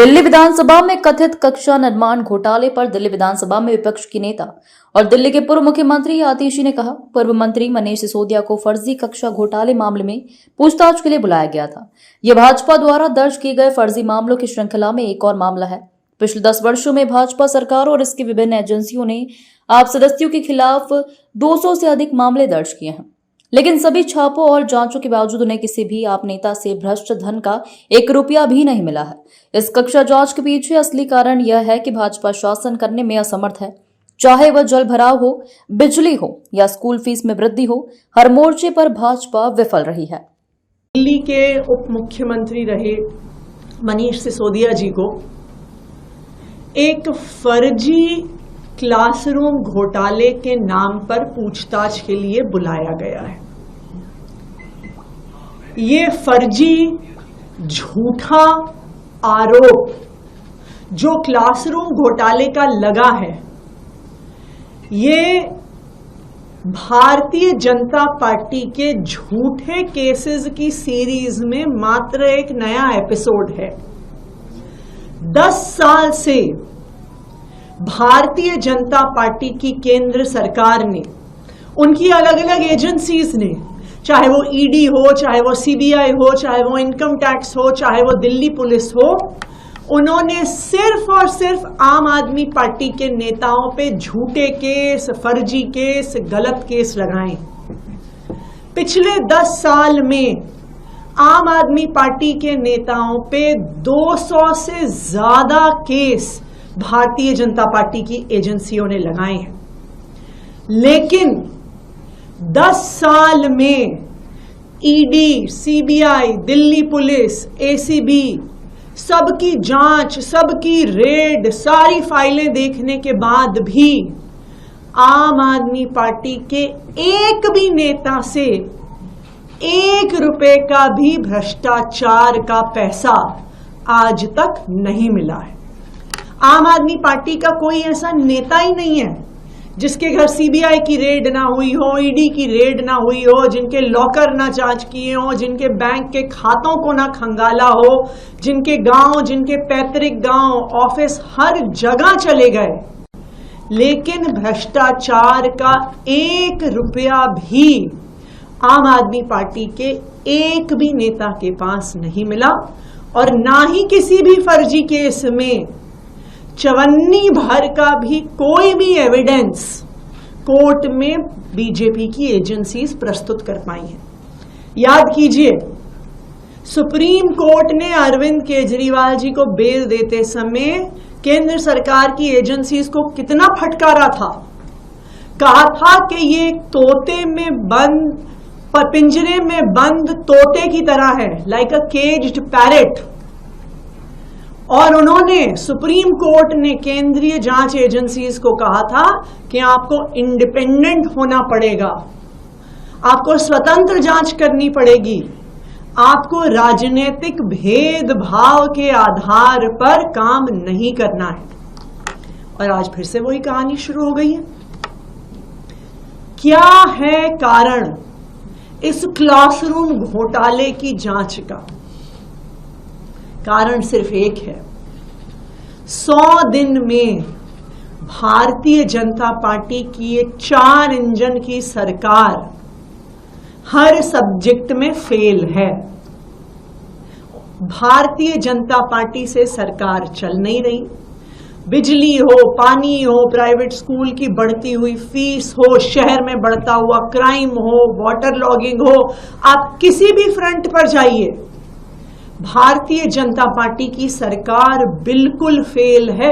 दिल्ली विधानसभा में कथित कक्षा निर्माण घोटाले पर दिल्ली विधानसभा में विपक्ष की नेता और दिल्ली के पूर्व मुख्यमंत्री आतिशी ने कहा, पूर्व मंत्री मनीष सिसोदिया को फर्जी कक्षा घोटाले मामले में पूछताछ के लिए बुलाया गया था। यह भाजपा द्वारा दर्ज किए गए फर्जी मामलों की श्रृंखला में एक और मामला है। पिछले 10 वर्षों में भाजपा सरकार और इसकी विभिन्न एजेंसियों ने आप सदस्यों के खिलाफ 200 से अधिक मामले दर्ज किए हैं, लेकिन सभी छापों और जांचों के बावजूद उन्हें किसी भी आप नेता से भ्रष्ट धन का 1 रुपया भी नहीं मिला है। इस कक्षा जांच के पीछे असली कारण यह है कि भाजपा शासन करने में असमर्थ है। चाहे वह जल भराव हो, बिजली हो या स्कूल फीस में वृद्धि हो, हर मोर्चे पर भाजपा विफल रही है। दिल्ली के उप मुख्यमंत्री रहे मनीष सिसोदिया जी को एक फर्जी क्लासरूम घोटाले के नाम पर पूछताछ के लिए बुलाया गया है। ये फर्जी झूठा आरोप जो क्लासरूम घोटाले का लगा है, ये भारतीय जनता पार्टी के झूठे केसेस की सीरीज में मात्र एक नया एपिसोड है। 10 साल से भारतीय जनता पार्टी की केंद्र सरकार ने, उनकी अलग अलग एजेंसीज ने, चाहे वो ईडी हो, चाहे वो सीबीआई हो, चाहे वो इनकम टैक्स हो, चाहे वो दिल्ली पुलिस हो, उन्होंने सिर्फ और सिर्फ आम आदमी पार्टी के नेताओं पे झूठे केस, फर्जी केस, गलत केस लगाए। पिछले 10 साल में आम आदमी पार्टी के नेताओं पे 200 से ज्यादा केस भारतीय जनता पार्टी की एजेंसियों ने लगाए हैं, लेकिन 10 साल में ED, CBI, Delhi police, ACB, सबकी जांच, सबकी रेड, सारी फाइलें देखने के बाद भी आम आदमी पार्टी के एक भी नेता से 1 रुपए का भी भ्रष्टाचार का पैसा आज तक नहीं मिला है। आम आदमी पार्टी का कोई ऐसा नेता ही नहीं है जिसके घर सीबीआई की रेड ना हुई हो, ईडी की रेड ना हुई हो, जिनके लॉकर ना जांच किए हो, जिनके बैंक के खातों को ना खंगाला हो, जिनके गांव, जिनके पैतृक गांव, ऑफिस हर जगह चले गए, लेकिन भ्रष्टाचार का 1 रुपया भी आम आदमी पार्टी के एक भी नेता के पास नहीं मिला। और ना ही किसी भी फर्जी केस में चवन्नी भर का भी कोई भी एविडेंस कोर्ट में बीजेपी की एजेंसीज प्रस्तुत कर पाई हैं। याद कीजिए, सुप्रीम कोर्ट ने अरविंद केजरीवाल जी को बेल देते समय केंद्र सरकार की एजेंसीज को कितना फटकारा था। कहा था कि ये तोते में बंद, पिंजरे में बंद तोते की तरह है, लाइक अ केज्ड पैरेट। और उन्होंने, सुप्रीम कोर्ट ने केंद्रीय जांच एजेंसीज को कहा था कि आपको इंडिपेंडेंट होना पड़ेगा, आपको स्वतंत्र जांच करनी पड़ेगी, आपको राजनीतिक भेदभाव के आधार पर काम नहीं करना है। और आज फिर से वही कहानी शुरू हो गई है। क्या है कारण इस क्लासरूम घोटाले की जांच का? कारण सिर्फ एक है। 100 दिन में भारतीय जनता पार्टी की एक 4 इंजन की सरकार हर सब्जेक्ट में फेल है। भारतीय जनता पार्टी से सरकार चल नहीं रही। बिजली हो, पानी हो, प्राइवेट स्कूल की बढ़ती हुई फीस हो, शहर में बढ़ता हुआ क्राइम हो, वाटर लॉगिंग हो, आप किसी भी फ्रंट पर जाइए, भारतीय जनता पार्टी की सरकार बिल्कुल फेल है।